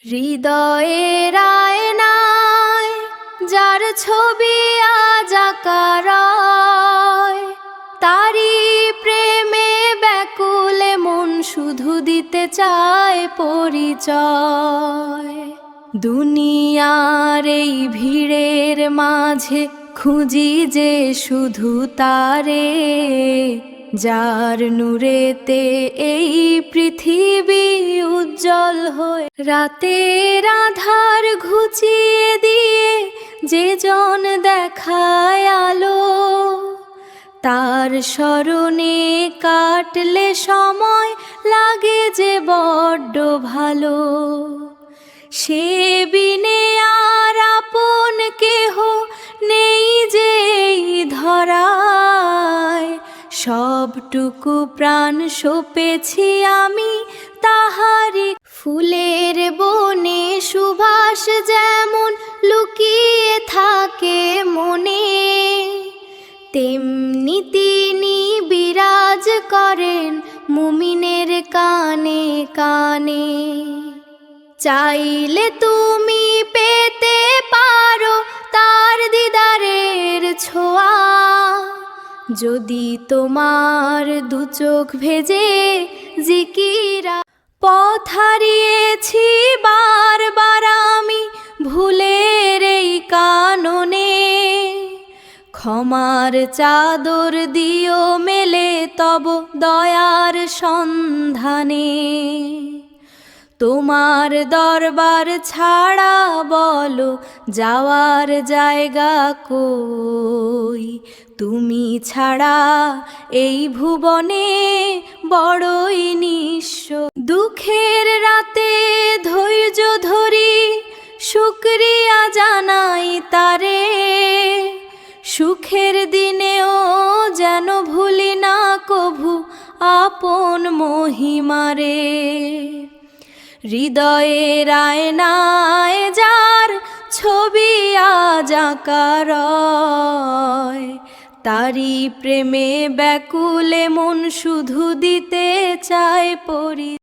হৃদয়ের আয়নায় যার ছবি আজ আঁকা রয়, তারি প্রেমে ব্যাকুলে মন শুধু দিতে চায় পরিচয়। দুনিয়ার এই ভিড়ের মাঝে খুঁজি যে শুধু তারে, যার নূরেতে এই পৃথিবী উজ্জ্বল হয়ে। রাতের আধার ঘুচিয়ে দিয়ে যে জন দেখায় আলো, তার স্মরণে কাটলে সময় লাগে যে বড্ড ভালো। সে বিনে আর আপন কেহ নেই যে এই ধরায়, সবটুকু প্রাণ সঁপেছি আমি তাহারি। ফুলের বনে সুবাস যেমন লুকিয়ে থাকে মনে, তেমনি তিনি বিরাজ করেন মুমিনের কানে কানে। চাইলে তুমি পেতে পারো তার দিদারের ছোঁয়া, যদি তোমার দু চোখ ভেজে জিকিরা। পথ হারিয়েছি বারবার আমি ভুলের এই কাননে, ক্ষমার চাদর দিও মেলে তব দয়ার সন্ধানে। তোমার দরবার ছাড়া বলো যাওয়ার জায়গা কই, তুমি ছাড়া এই ভুবনে বড়ই নিঃস্ব। দুঃখের রাতে ধৈর্য ধরি শুকরিয়া জানাই তারে, সুখের দিনেও যেন ভুলি না কভু আপন মহিমারে। হৃদয়ের আয়নায় যার ছবি আজ আঁকা রয়, তারি প্রেমে ব্যাকুলে মন শুধু দিতে চায় পরি।